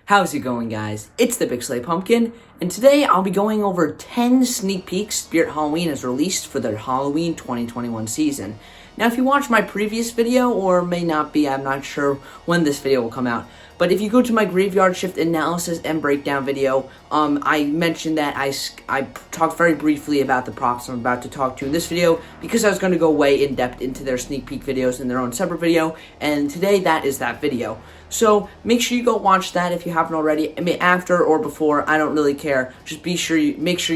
How's it going, guys? It's the Big Sleigh Pumpkin, and today I'll be going over 10 sneak peeks Spirit Halloween has released for their Halloween 2021 season. Now, if you watched my previous video, or may not be, I'm not sure when this video will come out, but if you go to my graveyard shift analysis and breakdown video, I mentioned that I talked very briefly about the props I'm about to talk to in this video, because I was going to go way in depth into their sneak peek videos in their own separate video, and today that is that video. So make sure you go watch that if you haven't already. I mean, after or before, I don't really care. Just make sure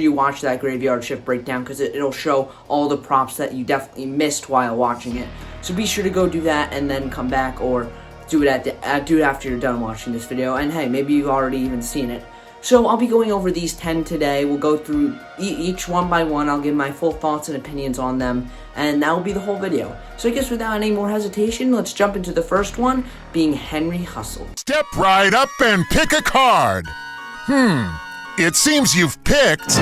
you watch that graveyard shift breakdown, because it'll show all the props that you definitely missed while watching it. So be sure to go do that and then come back, or do it after you're done watching this video. And hey, maybe you've already even seen it. So I'll be going over these 10 today. We'll go through each one by one. I'll give my full thoughts and opinions on them, and that will be the whole video. So I guess without any more hesitation, let's jump into the first one, being Henry Hustle. Step right up and pick a card. It seems you've picked the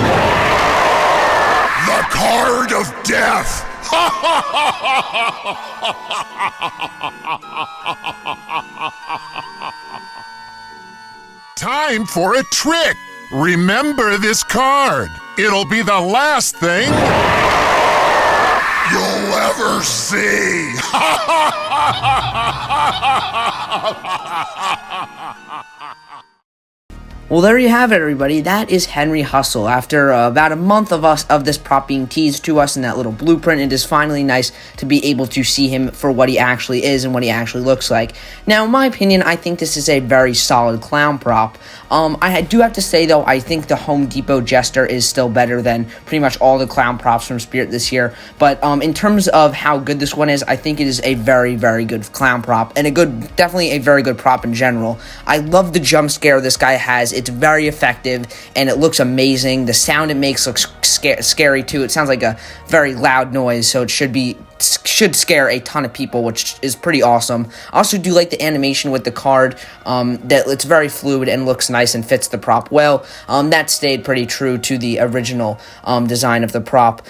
card of death. Time for a trick. Remember this card. It'll be the last thing you'll ever see. Well, there you have it, everybody. That is Henry Hustle. After about a month of this prop being teased to us in that little blueprint, it is finally nice to be able to see him for what he actually is and what he actually looks like. Now, in my opinion, I think this is a very solid clown prop. I do have to say, though, I think the Home Depot Jester is still better than pretty much all the clown props from Spirit this year. But in terms of how good this one is, I think it is a very, very good clown prop, and definitely a very good prop in general. I love the jump scare this guy has. It's very effective, and it looks amazing. The sound it makes looks scary, too. It sounds like a very loud noise, so it should scare a ton of people, which is pretty awesome. I also do like the animation with the card, that it's very fluid and looks nice and fits the prop well. That stayed pretty true to the original design of the prop.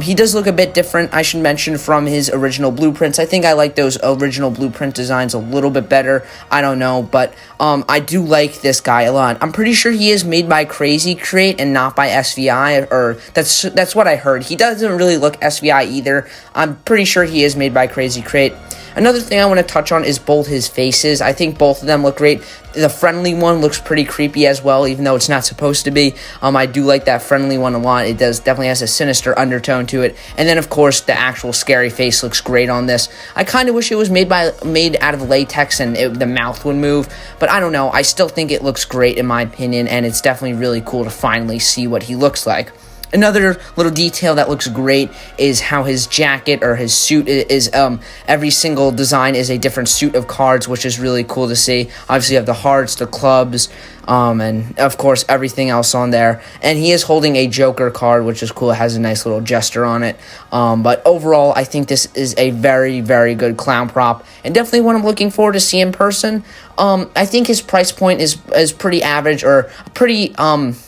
He does look a bit different, I should mention, from his original blueprints. I think I like those original blueprint designs a little bit better. I don't know, but I do like this guy a lot. I'm pretty sure he is made by Crazy Create and not by SVI, or that's what I heard. He doesn't really look SVI either. I'm pretty sure he is made by Crazy Create. Another thing I want to touch on is both his faces. I think both of them look great. The friendly one looks pretty creepy as well, even though it's not supposed to be. I do like that friendly one a lot. It definitely has a sinister undertone to it. And then, of course, the actual scary face looks great on this. I kind of wish it was made out of latex and the mouth would move, but I don't know. I still think it looks great in my opinion, and it's definitely really cool to finally see what he looks like. Another little detail that looks great is how his jacket or his suit is, every single design is a different suit of cards, which is really cool to see. Obviously, you have the hearts, the clubs, and of course, everything else on there. And he is holding a Joker card, which is cool. It has a nice little jester on it. But overall, I think this is a very, very good clown prop, and definitely one I'm looking forward to see in person. I think his price point is pretty average, or pretty,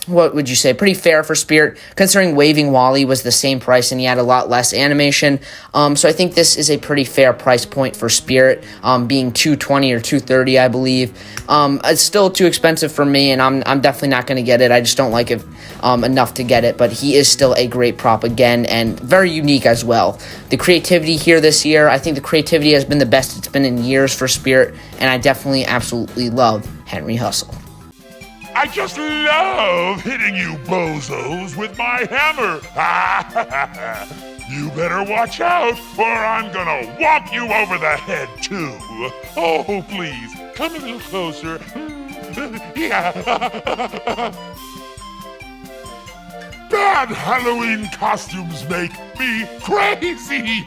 what would you say, pretty fair for Spirit, considering Waving Wally was the same price and he had a lot less animation. So I think this is a pretty fair price point for Spirit, being $220 or $230, I believe. It's still too expensive for me, and I'm definitely not going to get it. I just don't like it enough to get it, but he is still a great prop again, and very unique as well. The creativity here this year, I think the creativity has been the best it's been in years for Spirit, and I definitely absolutely love Henry Hustle. I just love hitting you bozos with my hammer. You better watch out, or I'm gonna whomp you over the head, too. Oh, please, come a little closer. Yeah. Bad Halloween costumes make me crazy.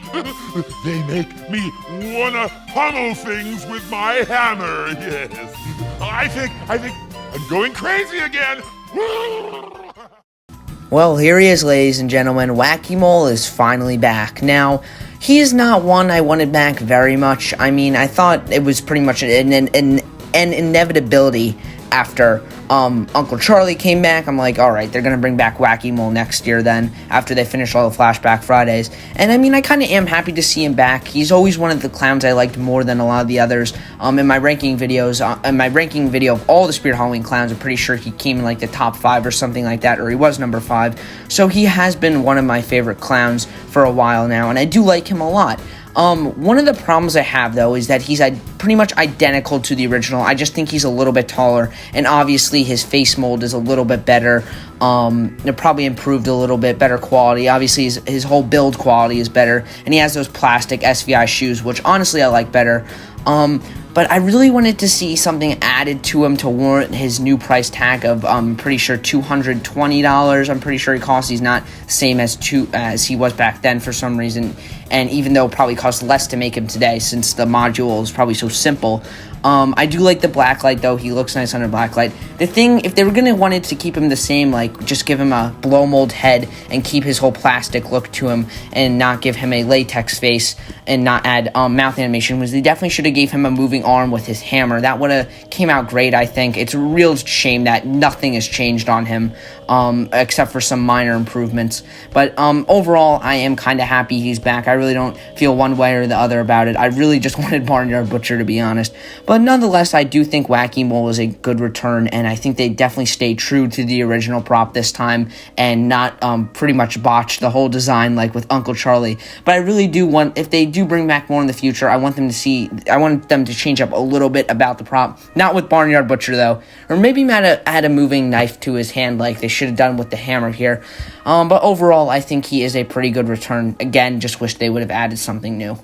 They make me wanna pummel things with my hammer. Yes, I think I'm going crazy again. Well, here he is, ladies and gentlemen. Wacky Mole is finally back. Now, he is not one I wanted back very much. I mean, I thought it was pretty much an inevitability after Uncle Charlie came back. I'm like, all right, they're going to bring back Wacky Mole next year then, after they finish all the Flashback Fridays. And I mean, I kind of am happy to see him back. He's always one of the clowns I liked more than a lot of the others. In my ranking videos, in my ranking video of all the Spirit Halloween clowns, I'm pretty sure he came in like the top 5 or something like that, or he was number 5. So he has been one of my favorite clowns for a while now, and I do like him a lot. One of the problems I have, though, is that he's pretty much identical to the original. I just think he's a little bit taller, and obviously his face mold is a little bit better. It probably improved a little bit, better quality. Obviously, his whole build quality is better, and he has those plastic SVI shoes, which honestly I like better. But I really wanted to see something added to him to warrant his new price tag of, I'm pretty sure, $220. I'm pretty sure he costs. He's not the same as he was back then for some reason. And even though it probably costs less to make him today, since the module is probably so simple. I do like the blacklight, though. He looks nice under blacklight. The thing, if they were going to wanted to keep him the same, like, just give him a blow mold head and keep his whole plastic look to him and not give him a latex face and not add mouth animation, was they definitely should have gave him a moving arm with his hammer. That would have came out great, I think. It's a real shame that nothing has changed on him, except for some minor improvements. But overall, I am kind of happy he's back. I really don't feel one way or the other about it. I really just wanted Barnyard Butcher, to be honest. But nonetheless, I do think Wacky Mole is a good return, and I think they definitely stay true to the original prop this time and not pretty much botch the whole design like with Uncle Charlie. But I really do want, if they do bring back more in the future, I want them to change up a little bit about the prop. Not with Barnyard Butcher, though. Or maybe add a moving knife to his hand like they should have done with the hammer here. But overall, I think he is a pretty good return. Again, just wish they would have added something new.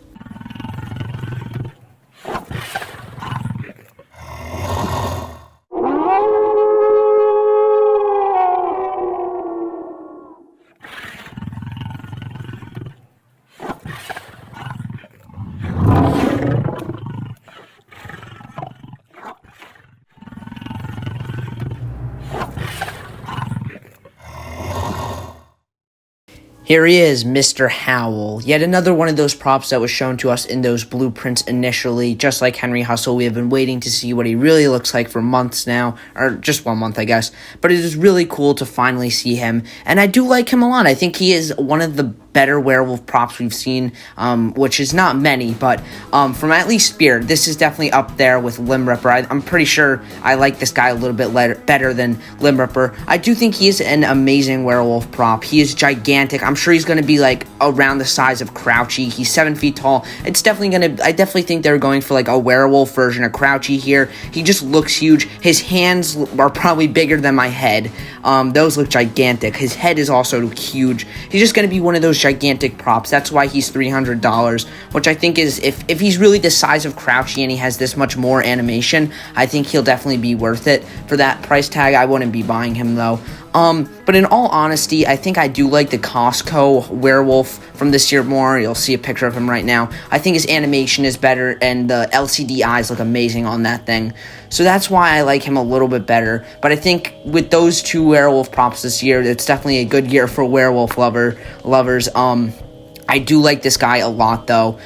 Here he is, Mr. Howell. Yet another one of those props that was shown to us in those blueprints initially. Just like Henry Hustle, we have been waiting to see what he really looks like for months now. Or just 1 month, I guess. But it is really cool to finally see him. And I do like him a lot. I think he is one of the better werewolf props we've seen, which is not many, but from at least Spirit, this is definitely up there with Limb Ripper. I'm pretty sure I like this guy a little bit better than Limb Ripper. I do think he is an amazing werewolf prop. He is gigantic. I'm sure he's going to be like around the size of Crouchy. He's 7 feet tall. It's definitely going to, I definitely think they're going for like a werewolf version of Crouchy here. He just looks huge. His hands are probably bigger than my head. Those look gigantic. His head is also huge. He's just going to be one of those gigantic props. That's why he's $300, which I think is, if he's really the size of Crouchy and he has this much more animation, I think he'll definitely be worth it for that price tag. I wouldn't be buying him though. But in all honesty, I think I do like the Costco werewolf from this year more. You'll see a picture of him right now. I think his animation is better, and the LCD eyes look amazing on that thing. So that's why I like him a little bit better. But I think with those two werewolf props this year, it's definitely a good year for werewolf lovers. I do like this guy a lot, though.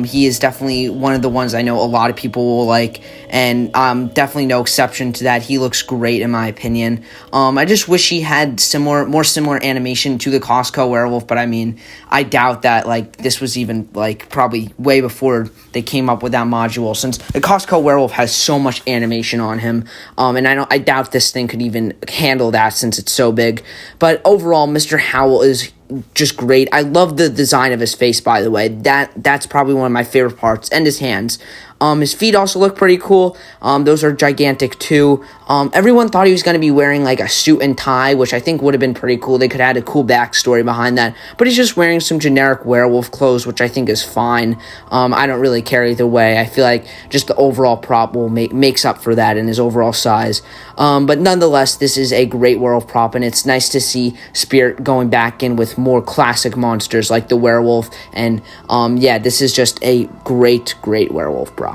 He is definitely one of the ones I know a lot of people will like, and definitely no exception to that. He looks great, in my opinion. I just wish he had more similar animation to the Costco werewolf, but I mean, I doubt that, like, this was even, like, probably way before they came up with that module, since the Costco werewolf has so much animation on him, and I doubt this thing could even handle that since it's so big. But overall, Mr. Howell is just great. I love the design of his face, by the way. That's probably one of my favorite parts, and his hands. His feet also look pretty cool. Those are gigantic too. Everyone thought he was going to be wearing like a suit and tie, which I think would have been pretty cool. They could have had a cool backstory behind that. But he's just wearing some generic werewolf clothes, which I think is fine. I don't really care either way. I feel like just the overall prop will makes up for that in his overall size. But nonetheless, this is a great werewolf prop, and it's nice to see Spirit going back in with more classic monsters like the werewolf. And yeah, this is just a great werewolf prop.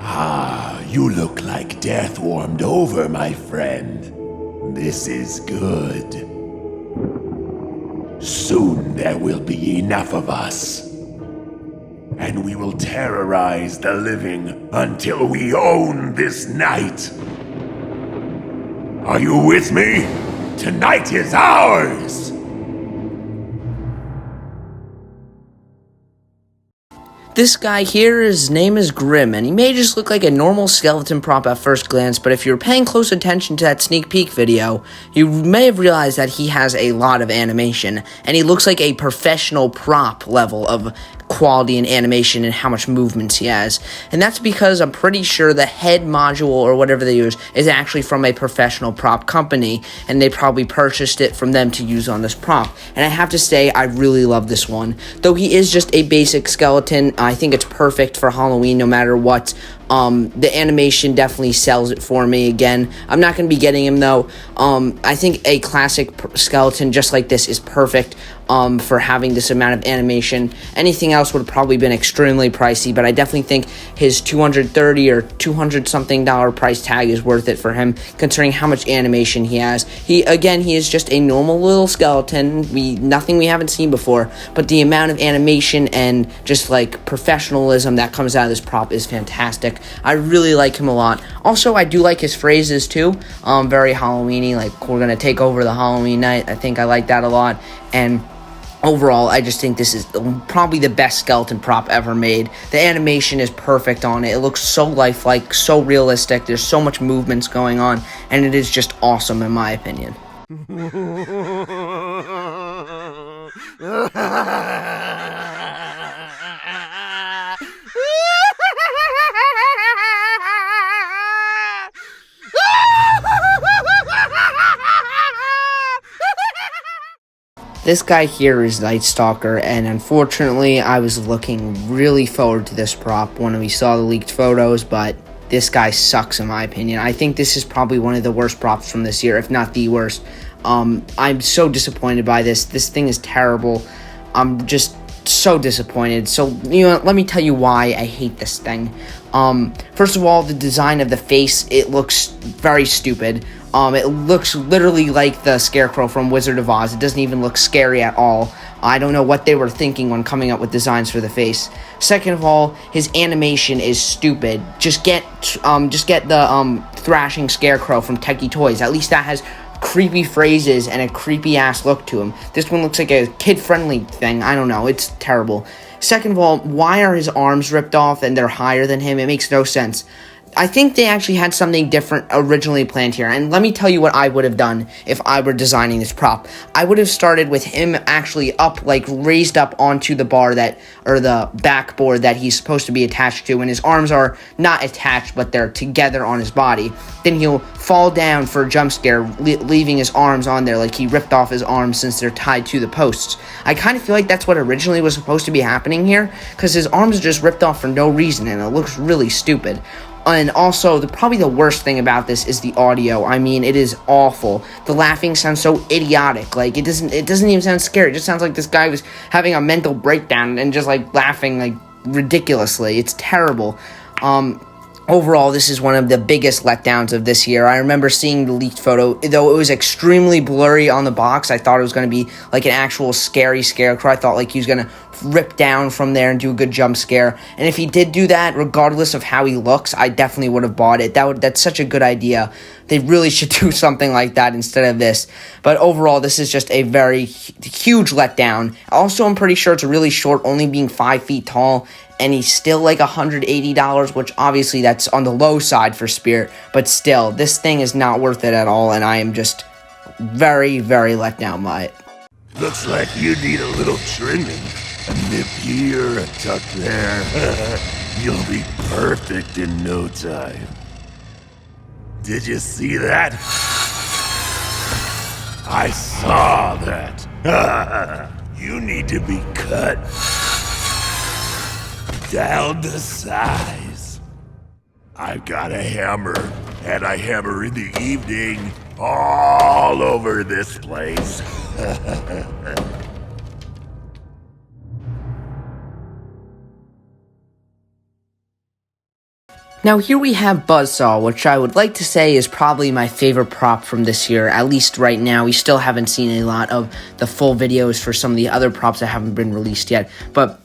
Ah, you look like death warmed over, my friend. This is good. Soon there will be enough of us, and we will terrorize the living until we own this night. Are you with me? Tonight is ours! This guy here, his name is Grim, and he may just look like a normal skeleton prop at first glance, but if you're paying close attention to that sneak peek video, you may have realized that he has a lot of animation, and he looks like a professional prop level of quality and animation and how much movements he has. And that's because I'm pretty sure the head module or whatever they use is actually from a professional prop company, and they probably purchased it from them to use on this prop. And I have to say, I really love this one. Though he is just a basic skeleton, I think it's perfect for Halloween no matter what. The animation definitely sells it for me. Again, I'm not going to be getting him though. I think a classic skeleton just like this is perfect for having this amount of animation. Anything else would have probably been extremely pricey, but I definitely think his $230 or $200 something price tag is worth it for him, considering how much animation he has. He is just a normal little skeleton, nothing we haven't seen before, but the amount of animation and just like professionalism that comes out of this prop is fantastic. I really like him a lot. Also, I do like his phrases too. Very Halloweeny, like we're gonna take over the Halloween night. I think I like that a lot. And overall, I just think this is probably the best skeleton prop ever made. The animation is perfect on it. It looks so lifelike, so realistic. There's so much movements going on, and it is just awesome in my opinion. This guy here is Night Stalker, and unfortunately, I was looking really forward to this prop when we saw the leaked photos, but this guy sucks in my opinion. I think this is probably one of the worst props from this year, if not the worst. I'm so disappointed by this. This thing is terrible. I'm just so disappointed. So, let me tell you why I hate this thing. First of all, the design of the face, it looks very stupid. It looks literally like the Scarecrow from Wizard of Oz. It doesn't even look scary at all. I don't know what they were thinking when coming up with designs for the face. Second of all, his animation is stupid. Just get the thrashing Scarecrow from Techie Toys. At least that has creepy phrases and a creepy ass look to him. This one looks like a kid-friendly thing. I don't know. It's terrible. Second of all, why are his arms ripped off and they're higher than him? It makes no sense. I think they actually had something different originally planned here, and let me tell you what I would have done if I were designing this prop. I would have started with him actually up, like raised up onto the bar or the backboard that he's supposed to be attached to, and his arms are not attached, but they're together on his body. Then he'll fall down for a jump scare, leaving his arms on there like he ripped off his arms since they're tied to the posts. I kind of feel like that's what originally was supposed to be happening here, because his arms are just ripped off for no reason, and it looks really stupid. And also, probably the worst thing about this is the audio. I mean, it is awful. The laughing sounds so idiotic. Like, it doesn't even sound scary. It just sounds like this guy was having a mental breakdown and just, like, laughing, like, ridiculously. It's terrible. Overall, this is one of the biggest letdowns of this year. I remember seeing the leaked photo, though it was extremely blurry on the box. I thought it was going to be like an actual scary Scarecrow. I thought like he was going to rip down from there and do a good jump scare. And if he did do that, regardless of how he looks, I definitely would have bought it. That's such a good idea. They really should do something like that instead of this. But overall, this is just a very huge letdown. Also, I'm pretty sure it's really short, only being 5 feet tall. And he's still like $180, which obviously that's on the low side for Spirit. But still, this thing is not worth it at all, and I am just very, very let down by it. Looks like you need a little trimming. A nip here, a tuck there. You'll be perfect in no time. Did you see that? I saw that. You need to be cut down to size. I've got a hammer, and I hammer in the evening all over this place. Now here we have Buzzsaw, which I would like to say is probably my favorite prop from this year, at least right now. We still haven't seen a lot of the full videos for some of the other props that haven't been released yet, but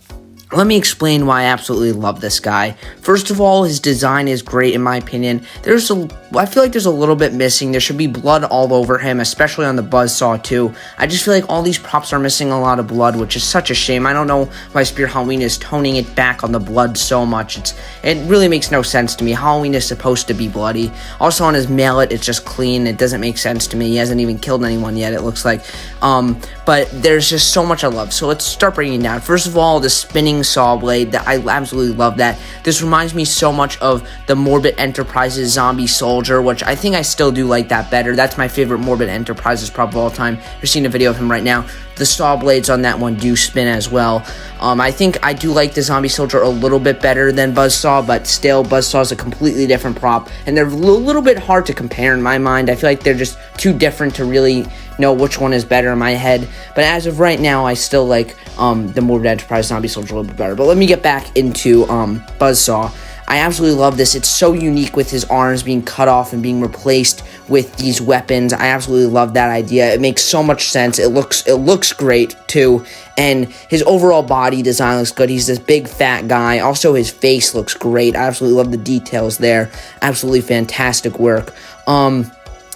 let me explain why I absolutely love this guy. First of all, his design is great in my opinion. There's a I feel like there's a little bit missing. There should be blood all over him, especially on the Buzzsaw too. I just feel like all these props are missing a lot of blood, which is such a shame. I don't know why Spirit Halloween is toning it back on the blood so much. It really makes no sense to me. Halloween is supposed to be bloody. Also on his mallet, it's just clean. It doesn't make sense to me. He hasn't even killed anyone yet, it looks like. But there's just so much I love. So let's start breaking it down. First of all, the spinning saw blade. That I absolutely love that. This reminds me so much of the Morbid Enterprises zombie soldier, which I think I still do like that better. That's my favorite Morbid Enterprises prop of all time. You're seeing a video of him right now. The saw blades on that one do spin as well. I think I do like the zombie soldier a little bit better than Buzzsaw, but still, Buzzsaw is a completely different prop, and they're a little bit hard to compare in my mind. I feel like they're just too different to really know which one is better in my head. But as of right now, I still like the Morbid Enterprise zombie soldier a little bit better. But let me get back into Buzzsaw. I absolutely love this. It's so unique with his arms being cut off and being replaced with these weapons. I absolutely love that idea. It makes so much sense. It looks great too, and his overall body design looks good. He's this big fat guy. Also, his face looks great. I absolutely love the details there. Absolutely fantastic work.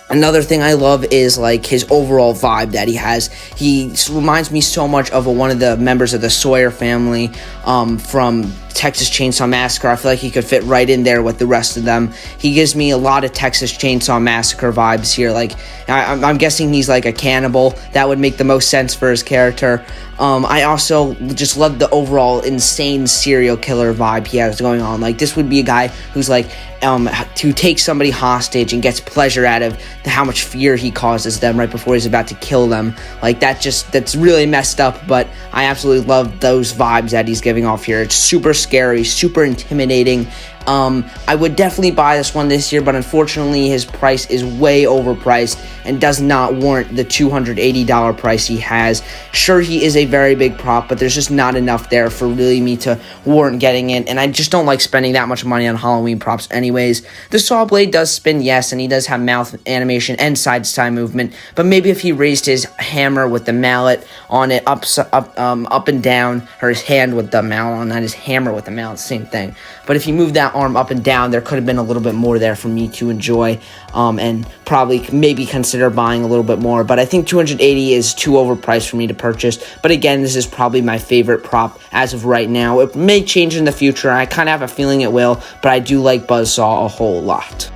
Another thing I love is like his overall vibe that he has. He reminds me so much of one of the members of the Sawyer family from Texas Chainsaw Massacre. I feel like he could fit right in there with the rest of them. He gives me a lot of Texas Chainsaw Massacre vibes here. Like I'm guessing he's like a cannibal. That would make the most sense for his character. I also just love the overall insane serial killer vibe he has going on. Like this would be a guy who's like to take somebody hostage and gets pleasure out of how much fear he causes them right before he's about to kill them. Like that's really messed up, but I absolutely love those vibes that he's giving off here. It's super scary, super intimidating. I would definitely buy this one this year, but unfortunately his price is way overpriced and does not warrant the $280 price he has. Sure, he is a very big prop, but there's just not enough there for really me to warrant getting it, and I just don't like spending that much money on Halloween props anyways. The saw blade does spin, yes, and he does have mouth animation and side-to-side movement, but maybe if he raised his hammer with the mallet on it up and down, or his hand with the mallet on, not his hammer with the mallet, same thing. But if he moved that arm up and down, there could have been a little bit more there for me to enjoy, and probably maybe consider buying a little bit more. But I think $280 is too overpriced for me to purchase. But again, this is probably my favorite prop as of right now. It may change in the future. I kind of have a feeling it will, but I do like Buzzsaw a whole lot.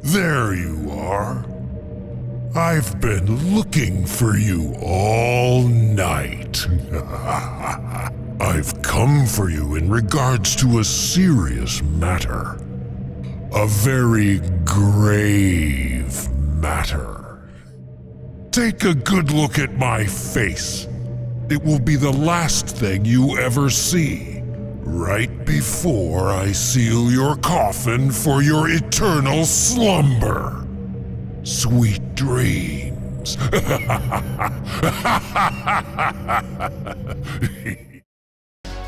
There you are. I've been looking for you all night. I've come for you in regards to a serious matter. A very grave matter. Take a good look at my face. It will be the last thing you ever see, right before I seal your coffin for your eternal slumber. Sweet dreams.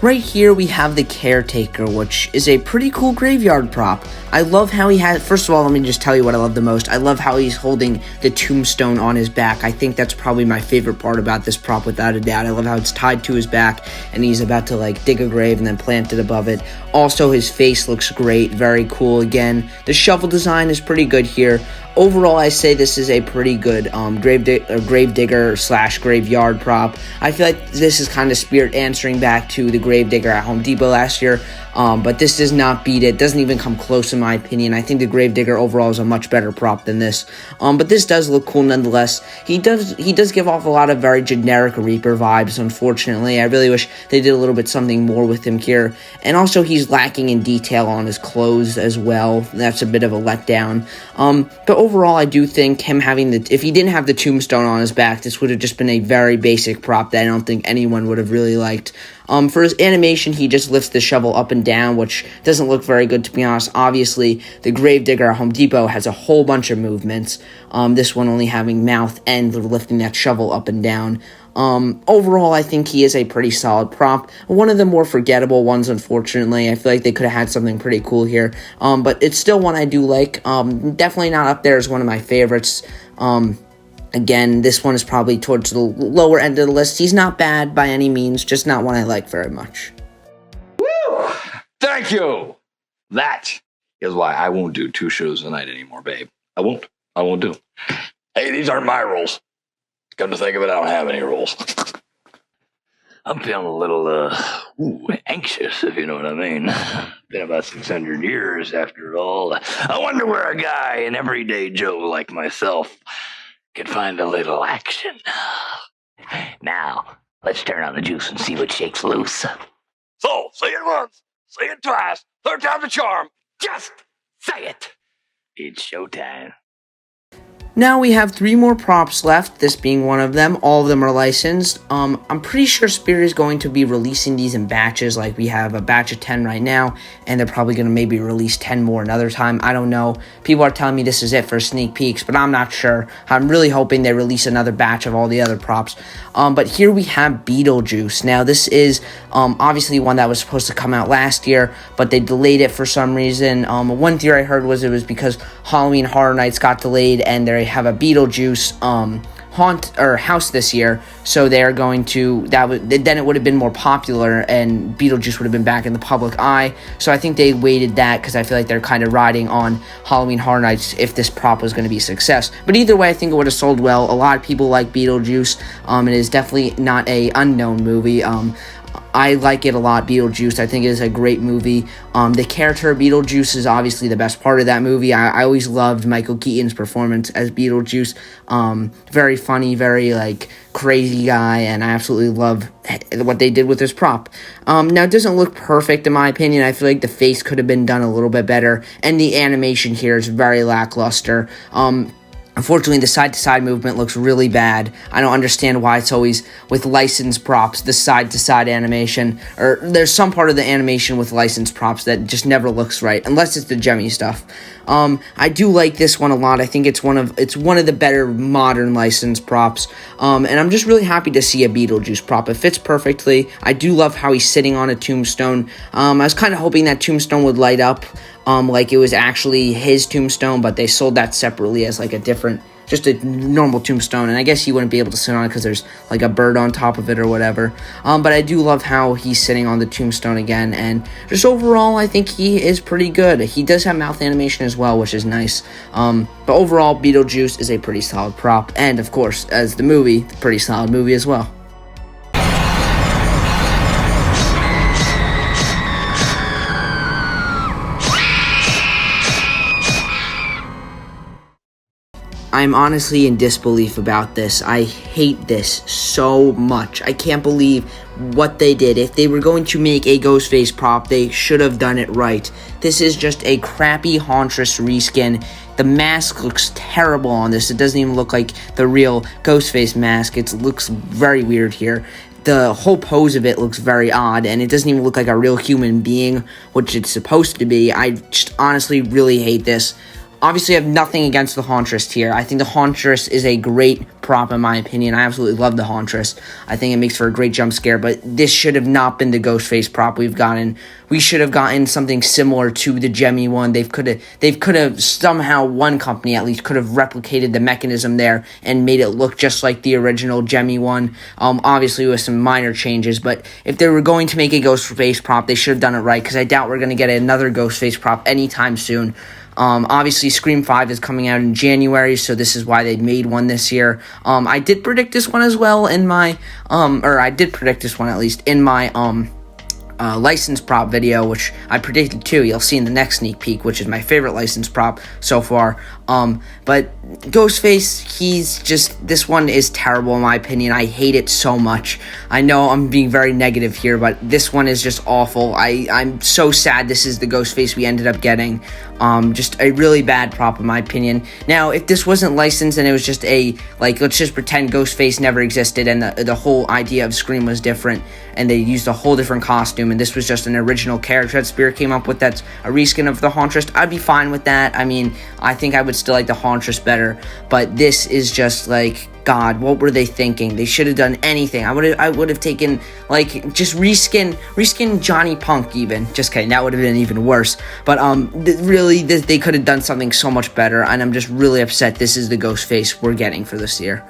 Right here we have the Caretaker, which is a pretty cool graveyard prop. I love how he has, first of all, let me just tell you what I love the most. I love how he's holding the tombstone on his back. I think that's probably my favorite part about this prop, without a doubt. I love how it's tied to his back and he's about to like dig a grave and then plant it above it. Also, his face looks great, very cool again. The shovel design is pretty good here. Overall, I say this is a pretty good grave digger / graveyard prop. I feel like this is kind of spirit answering back to the grave digger at Home Depot last year, but this does not beat it. Doesn't even come close in my opinion. I think the grave digger overall is a much better prop than this, but this does look cool nonetheless. He does give off a lot of very generic Reaper vibes, unfortunately. I really wish they did a little bit something more with him here, and also he's lacking in detail on his clothes as well. That's a bit of a letdown, but overall, I do think him having if he didn't have the tombstone on his back, this would have just been a very basic prop that I don't think anyone would have really liked. For his animation, he just lifts the shovel up and down, which doesn't look very good, to be honest. Obviously, the Gravedigger at Home Depot has a whole bunch of movements. This one only having mouth and lifting that shovel up and down. Overall, I think he is a pretty solid prop. One of the more forgettable ones, unfortunately. I feel like they could have had something pretty cool here. But it's still one I do like. Definitely not up there as one of my favorites. Again, this one is probably towards the lower end of the list. He's not bad by any means, just not one I like very much. Woo! Thank you! That Here's why. I won't do 2 shows a night anymore, babe. I won't. I won't do. Hey, these aren't my rules. Come to think of it, I don't have any rules. I'm feeling a little, anxious, if you know what I mean. Been about 600 years after all. I wonder where a guy, an everyday Joe like myself, could find a little action. Now, let's turn on the juice and see what shakes loose. So, say it once, say it twice, 3rd time's a charm. Just say it. It's showtime. Now we have 3 more props left, this being one of them. All of them are licensed. I'm pretty sure Spirit is going to be releasing these in batches, like we have a batch of 10 right now, and they're probably going to maybe release 10 more another time. I don't know. People are telling me this is it for sneak peeks, but I'm not sure. I'm really hoping they release another batch of all the other props. But here we have Beetlejuice. Now this is obviously one that was supposed to come out last year, but they delayed it for some reason. One theory I heard was it was because Halloween Horror Nights got delayed, and they have a Beetlejuice house this year, so they're going to then it would have been more popular and Beetlejuice would have been back in the public eye. So I think they waited that because I feel like they're kind of riding on Halloween Horror Nights if this prop was going to be a success. But either way, I think it would have sold well. A lot of people like Beetlejuice. It is definitely not a unknown movie. I like it a lot, Beetlejuice. I think it is a great movie. The character of Beetlejuice is obviously the best part of that movie. I always loved Michael Keaton's performance as Beetlejuice. Very funny, very, crazy guy, and I absolutely love what they did with this prop. Now, it doesn't look perfect, in my opinion. I feel like the face could have been done a little bit better, and the animation here is very lackluster. Unfortunately, the side-to-side movement looks really bad. I don't understand why it's always with licensed props, the side-to-side animation. Or there's some part of the animation with licensed props that just never looks right, unless it's the Gemmy stuff. I do like this one a lot. I think it's one of the better modern licensed props. And I'm just really happy to see a Beetlejuice prop. It fits perfectly. I do love how he's sitting on a tombstone. I was kind of hoping that tombstone would light up. Like it was actually his tombstone, but they sold that separately as just a normal tombstone, and I guess you wouldn't be able to sit on it because there's a bird on top of it or whatever. But I do love how he's sitting on the tombstone again, and just overall, I think he is pretty good. He does have mouth animation as well, which is nice. But overall, Beetlejuice is a pretty solid prop, and of course, as the movie, a pretty solid movie as well. I'm honestly in disbelief about this. I hate this so much. I can't believe what they did. If they were going to make a Ghostface prop, they should have done it right. This is just a crappy Hauntress reskin. The mask looks terrible on this. It doesn't even look like the real Ghostface mask. It looks very weird here. The whole pose of it looks very odd, and it doesn't even look like a real human being, which it's supposed to be. I just honestly really hate this. Obviously, I have nothing against the Hauntress here. I think the Hauntress is a great prop, in my opinion. I absolutely love the Hauntress. I think it makes for a great jump scare, but this should have not been the Ghostface prop we've gotten. We should have gotten something similar to the Gemmy one. They could have somehow, one company at least, could have replicated the mechanism there and made it look just like the original Gemmy one. Obviously, with some minor changes, but if they were going to make a Ghostface prop, they should have done it right, because I doubt we're going to get another Ghostface prop anytime soon. Obviously, Scream 5 is coming out in January, so this is why they made one this year. I did predict this one as well in my, or I did predict this one at least in my, license prop video, which I predicted too. You'll see in the next sneak peek, which is my favorite license prop so far. But Ghostface, this one is terrible in my opinion. I hate it so much. I know I'm being very negative here, but this one is just awful. I'm so sad this is the Ghostface we ended up getting. Just a really bad prop in my opinion. Now, if this wasn't licensed and it was just let's just pretend Ghostface never existed and the whole idea of Scream was different and they used a whole different costume and this was just an original character that Spirit came up with that's a reskin of the Hauntress, I'd be fine with that. I mean, I think I would still like the Hauntress better, but this is just God, what were they thinking? They should have done anything. I would have taken just reskin Johnny Punk even. Just kidding, that would have been even worse. But really, they could have done something so much better, and I'm just really upset this is the Ghostface we're getting for this year.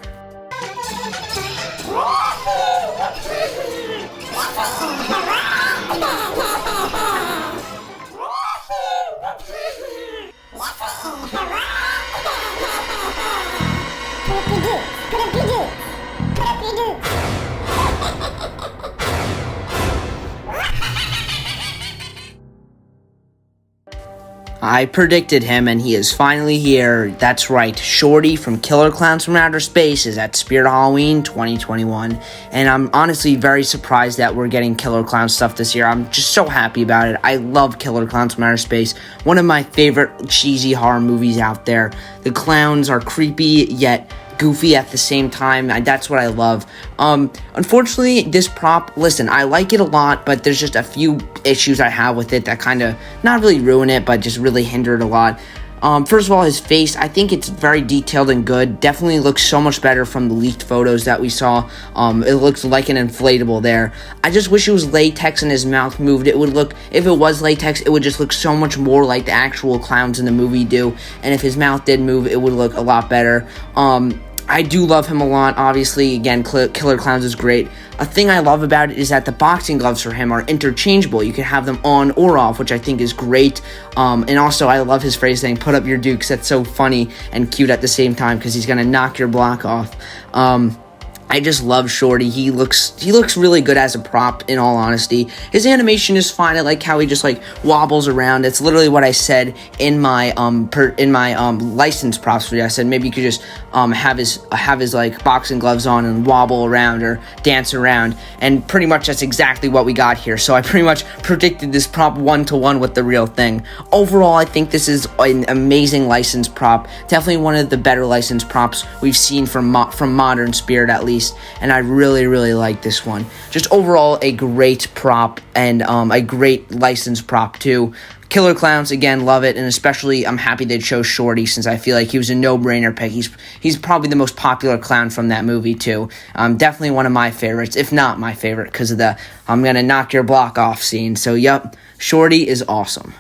I predicted him, and he is finally here. That's right, Shorty from Killer Clowns from Outer Space is at Spirit Halloween 2021, and I'm honestly very surprised that we're getting Killer Clown stuff this year. I'm just so happy about it. I love Killer Clowns from Outer Space, one of my favorite cheesy horror movies out there. The clowns are creepy, yet goofy at the same time. That's what I love. Unfortunately, this prop, listen, I like it a lot, but there's just a few issues I have with it that kind of, not really ruin it, but just really hinder it a lot. First of all, his face, I think it's very detailed and good. Definitely looks so much better from the leaked photos that we saw. It looks like an inflatable there. I just wish it was latex and his mouth moved. It would look, if it was latex, it would just look so much more like the actual clowns in the movie do. And if his mouth did move, it would look a lot better. I do love him a lot. Obviously, again, Killer Clowns is great. A thing I love about it is that the boxing gloves for him are interchangeable. You can have them on or off, which I think is great. And also, I love his phrase saying, "Put up your dukes." That's so funny and cute at the same time because he's going to knock your block off. I just love Shorty. He looks really good as a prop, in all honesty. His animation is fine. I like how he just like wobbles around. It's literally what I said in my license props video. I said maybe you could just have his like boxing gloves on and wobble around or dance around, and pretty much that's exactly what we got here. So I pretty much predicted this prop 1-to-1 with the real thing. Overall, I think this is an amazing license prop. Definitely one of the better license props we've seen from modern Spirit, at least. And I really, really like this one. Just overall, a great prop and a great license prop too. Killer Clowns, again, love it, and especially I'm happy they chose Shorty since I feel like he was a no-brainer pick. He's probably the most popular clown from that movie too. Definitely one of my favorites, if not my favorite, because of the "I'm gonna knock your block off" scene. So yep, Shorty is awesome.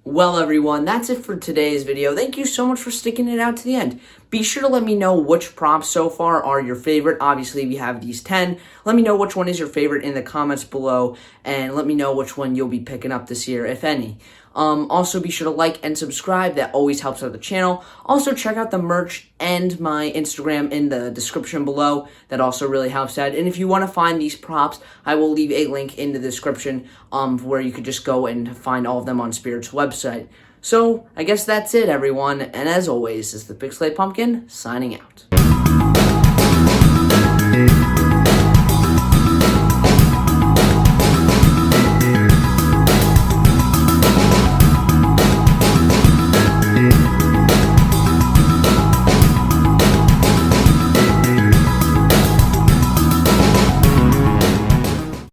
Well, everyone, that's it for today's video. Thank you so much for sticking it out to the end. Be sure to let me know which props so far are your favorite. Obviously, we have these 10. Let me know which one is your favorite in the comments below, and let me know which one you'll be picking up this year, if any. Also, be sure to like and subscribe. That always helps out the channel. Also, check out the merch and my Instagram in the description below. That also really helps out. And if you want to find these props, I will leave a link in the description where you could just go and find all of them on Spirit's website. So, I guess that's it, everyone. And as always, this is the Pixelated Pumpkin, signing out.